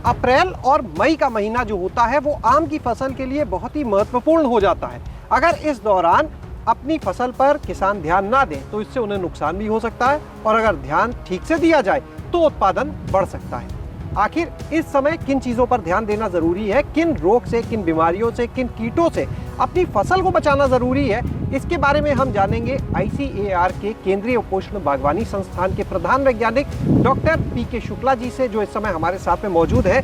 अप्रैल और मई का महीना जो होता है वो आम की फसल के लिए बहुत ही महत्वपूर्ण हो जाता है। अगर इस दौरान अपनी फसल पर किसान ध्यान ना दें तो इससे उन्हें नुकसान भी हो सकता है, और अगर ध्यान ठीक से दिया जाए तो उत्पादन बढ़ सकता है। आखिर इस समय किन चीज़ों पर ध्यान देना ज़रूरी है, किन रोग से, किन बीमारियों से, किन कीटों से अपनी फसल को बचाना ज़रूरी है, इसके बारे में हम जानेंगे ICAR के केंद्रीय उपोष्ण बागवानी संस्थान के प्रधान वैज्ञानिक डॉक्टर PK शुक्ला जी से, जो इस समय हमारे साथ में मौजूद है।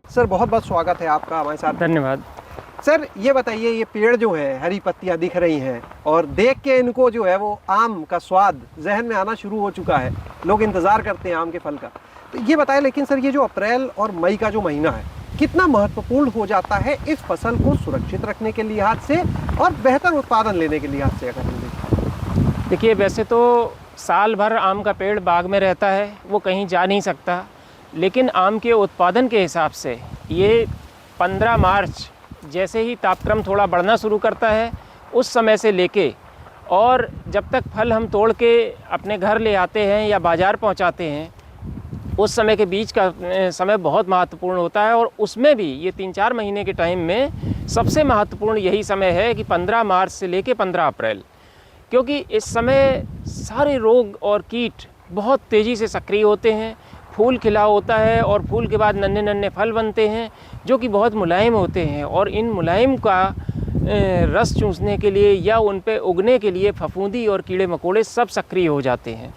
सर, बहुत बहुत स्वागत है आपका हमारे साथ। धन्यवाद। सर, ये बताइए, ये पेड़ जो है, हरी पत्तियां दिख रही हैं और देख के इनको जो है वो आम का स्वाद जहन में आना शुरू हो चुका है, लोग इंतज़ार करते हैं आम के फल का। तो ये बताएं, लेकिन सर ये जो अप्रैल और मई का जो महीना है कितना महत्वपूर्ण हो जाता है इस फसल को सुरक्षित रखने के लिहाज से और बेहतर उत्पादन लेने के लिहाज से, अगर हम देखें? देखिए, वैसे तो साल भर आम का पेड़ बाग में रहता है, वो कहीं जा नहीं सकता, लेकिन आम के उत्पादन के हिसाब से ये 15 मार्च जैसे ही तापक्रम थोड़ा बढ़ना शुरू करता है उस समय से लेके और जब तक फल हम तोड़ के अपने घर ले आते हैं या बाज़ार पहुंचाते हैं, उस समय के बीच का समय बहुत महत्वपूर्ण होता है। और उसमें भी ये 3-4 महीने के टाइम में सबसे महत्वपूर्ण यही समय है कि 15 मार्च से लेके 15 अप्रैल, क्योंकि इस समय सारे रोग और कीट बहुत तेज़ी से सक्रिय होते हैं। फूल खिला होता है और फूल के बाद नन्हे नन्हे फल बनते हैं जो कि बहुत मुलायम होते हैं, और इन मुलायम का रस चूसने के लिए या उन पे उगने के लिए फफूंदी और कीड़े मकोड़े सब सक्रिय हो जाते हैं।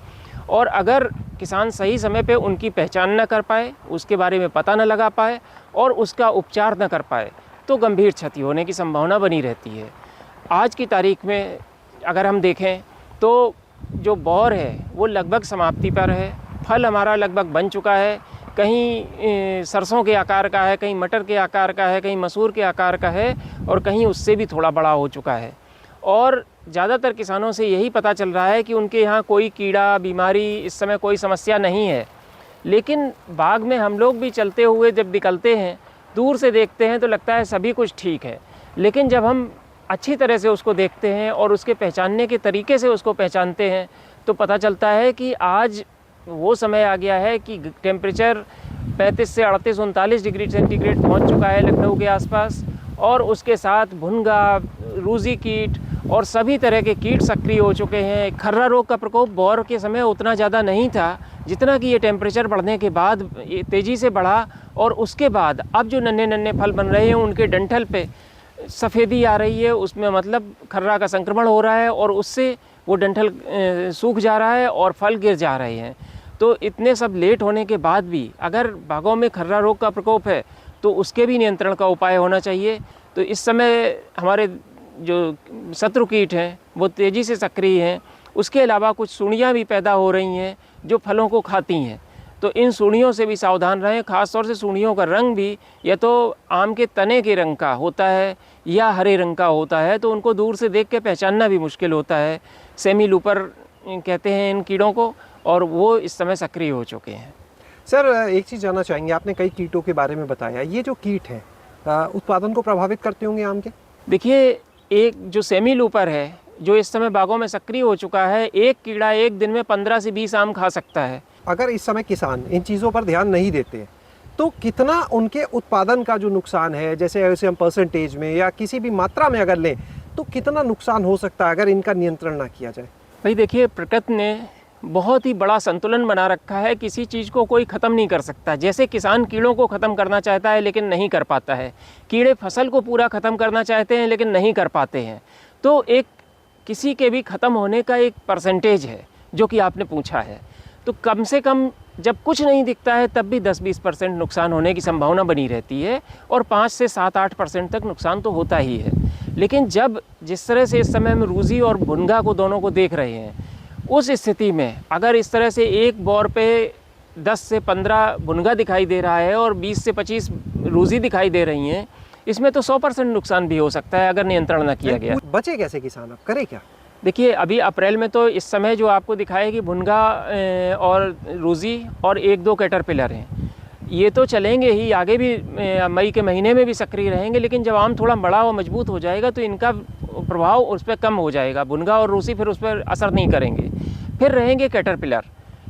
और अगर किसान सही समय पे उनकी पहचान न कर पाए, उसके बारे में पता न लगा पाए और उसका उपचार न कर पाए तो गंभीर क्षति होने की संभावना बनी रहती है। आज की तारीख में अगर हम देखें तो जो बौर है वो लगभग समाप्ति पर है। फल हमारा लगभग बन चुका है, कहीं सरसों के आकार का है, कहीं मटर के आकार का है, कहीं मसूर के आकार का है और कहीं उससे भी थोड़ा बड़ा हो चुका है। और ज़्यादातर किसानों से यही पता चल रहा है कि उनके यहाँ कोई कीड़ा बीमारी इस समय कोई समस्या नहीं है। लेकिन बाग में हम लोग भी चलते हुए जब निकलते हैं, दूर से देखते हैं तो लगता है सभी कुछ ठीक है, लेकिन जब हम अच्छी तरह से उसको देखते हैं और उसके पहचानने के तरीके से उसको पहचानते हैं तो पता चलता है कि आज वो समय आ गया है कि टेम्परेचर 35 से 38-39 डिग्री सेंटीग्रेड पहुंच चुका है लखनऊ के आसपास, और उसके साथ भुनगा, रूसी कीट और सभी तरह के कीट सक्रिय हो चुके हैं। खर्रा रोग का प्रकोप बौर के समय उतना ज़्यादा नहीं था जितना कि ये टेम्परेचर बढ़ने के बाद ये तेज़ी से बढ़ा, और उसके बाद अब जो नन्हे नन्हे फल बन रहे हैं उनके डंठल पे सफ़ेदी आ रही है, उसमें मतलब खर्रा का संक्रमण हो रहा है और उससे वो डंठल सूख जा रहा है और फल गिर जा रहे हैं। तो इतने सब लेट होने के बाद भी अगर बागों में खर्रा रोग का प्रकोप है तो उसके भी नियंत्रण का उपाय होना चाहिए। तो इस समय हमारे जो शत्रु कीट हैं वो तेज़ी से सक्रिय हैं। उसके अलावा कुछ सुंडियाँ भी पैदा हो रही हैं जो फलों को खाती हैं, तो इन सुंडियों से भी सावधान रहें। ख़ास तौर से सुंडियों का रंग भी या तो आम के तने के रंग का होता है या हरे रंग का होता है, तो उनको दूर से देख के पहचानना भी मुश्किल होता है। सेमी लूपर कहते हैं इन कीड़ों को, और वो इस समय सक्रिय हो चुके हैं। सर, एक चीज़ जानना चाहेंगे, आपने कई कीटों के बारे में बताया, ये जो कीट हैं उत्पादन को प्रभावित करते होंगे आम के? देखिए, एक जो सेमी लूपर है जो इस समय बागों में सक्रिय हो चुका है, एक कीड़ा एक दिन में 15 से 20 आम खा सकता है। अगर इस समय किसान इन चीज़ों पर ध्यान नहीं देते तो कितना उनके उत्पादन का जो नुकसान है, जैसे हम परसेंटेज में या किसी भी मात्रा में अगर लें, तो कितना नुकसान हो सकता है अगर इनका नियंत्रण ना किया जाए? भाई देखिए, प्रकृति ने बहुत ही बड़ा संतुलन बना रखा है, किसी चीज़ को कोई ख़त्म नहीं कर सकता। जैसे किसान कीड़ों को ख़त्म करना चाहता है लेकिन नहीं कर पाता है, कीड़े फसल को पूरा ख़त्म करना चाहते हैं लेकिन नहीं कर पाते हैं। तो एक किसी के भी ख़त्म होने का एक परसेंटेज है जो कि आपने पूछा है, तो कम से कम जब कुछ नहीं दिखता है तब भी 10-20% नुकसान होने की संभावना बनी रहती है, और 5 से 7-8% तक नुकसान तो होता ही है। लेकिन जब जिस तरह से इस समय हम रूसी और भुनगा को दोनों को देख रहे हैं, उस स्थिति में अगर इस तरह से एक बौर पे 10 से 15 भुनगा दिखाई दे रहा है और 20 से 25 रूसी दिखाई दे रही हैं, इसमें तो 100% नुकसान भी हो सकता है अगर नियंत्रण न किया गया। बचे कैसे किसान, अब करे क्या? देखिए, अभी अप्रैल में तो इस समय जो आपको दिखाएगी भुनगा और रूसी और 1-2 कैटरपिलर हैं, ये तो चलेंगे ही, आगे भी मई के महीने में भी सक्रिय रहेंगे। लेकिन जब आम थोड़ा बड़ा और मजबूत हो जाएगा तो इनका प्रभाव उस पर कम हो जाएगा। भुनगा और रूसी फिर उस पर असर नहीं करेंगे। फिर रहेंगे कैटरपिलर।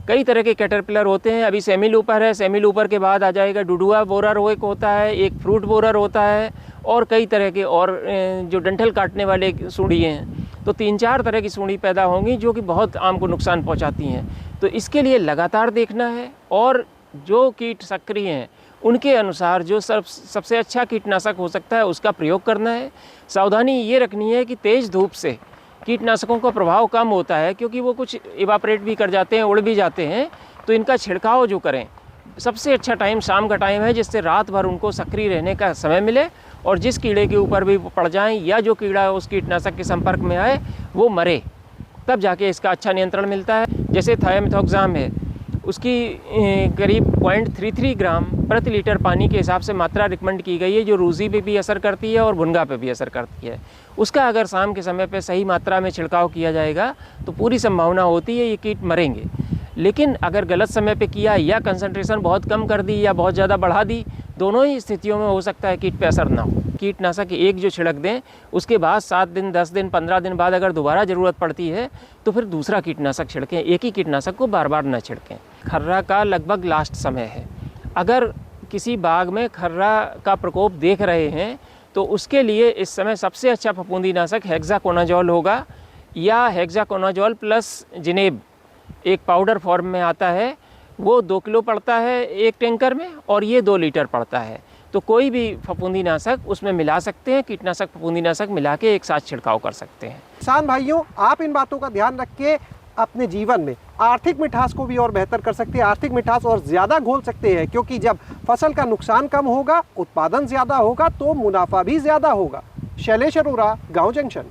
कई तरह के कैटरपिलर होते हैं। अभी सेमी लूपर है, सेमी लूपर के बाद आ जाएगा डुडुआ बोरर एक होता है, एक फ्रूट बोरर होता है, और कई तरह के और जो डंठल काटने वाले सूढ़ी हैं। तो 3-4 तरह की सूढ़ी पैदा होंगी जो कि बहुत आम को नुकसान पहुंचाती हैं। तो इसके लिए लगातार देखना है और जो कीट सक्रिय हैं उनके अनुसार जो सबसे अच्छा कीटनाशक हो सकता है उसका प्रयोग करना है। सावधानी ये रखनी है कि तेज़ धूप से कीटनाशकों का प्रभाव कम होता है, क्योंकि वो कुछ इवापरेट भी कर जाते हैं, उड़ भी जाते हैं। तो इनका छिड़काव जो करें, सबसे अच्छा टाइम शाम का टाइम है, जिससे रात भर उनको सक्रिय रहने का समय मिले और जिस कीड़े के ऊपर भी पड़ जाएं या जो कीड़ा उस कीटनाशक के संपर्क में आए वो मरे, तब जाके इसका अच्छा नियंत्रण मिलता है। जैसे थायोमेथोक्साम है, उसकी करीब 0.33 ग्राम प्रति लीटर पानी के हिसाब से मात्रा रिकमेंड की गई है, जो रूजी पे भी असर करती है और भुनगा पे भी असर करती है। उसका अगर शाम के समय पे सही मात्रा में छिड़काव किया जाएगा तो पूरी संभावना होती है ये कीट मरेंगे। लेकिन अगर गलत समय पे किया या कंसंट्रेशन बहुत कम कर दी या बहुत ज़्यादा बढ़ा दी, दोनों ही स्थितियों में हो सकता है कीट पे असर ना हो। कीटनाशक एक जो छिड़क दें, उसके बाद 7 दिन, 10 दिन, 15 दिन बाद अगर दोबारा ज़रूरत पड़ती है तो फिर दूसरा कीटनाशक छिड़कें। एक ही कीटनाशक को बार बार न छिड़कें। खर्रा का लगभग लास्ट समय है। अगर किसी बाग में खर्रा का प्रकोप देख रहे हैं तो उसके लिए इस समय सबसे अच्छा फफूंदीनाशक हेक्साकोनाजोल होगा, या हेक्साकोनाजोल प्लस जिनेब एक पाउडर फॉर्म में आता है। वो 2 किलो पड़ता है एक टैंकर में और ये 2 लीटर पड़ता है। तो कोई भी फफूंदीनाशक उसमें मिला सकते हैं, कीटनाशक फफूंदीनाशक मिला के एक साथ छिड़काव कर सकते हैं। किसान भाइयों, आप इन बातों का ध्यान रख के अपने जीवन में आर्थिक मिठास को भी और बेहतर कर सकते हैं, आर्थिक मिठास और ज़्यादा घोल सकते हैं, क्योंकि जब फसल का नुकसान कम होगा, उत्पादन ज़्यादा होगा तो मुनाफा भी ज़्यादा होगा। शैलेश अरोरा, गाँव जंक्शन।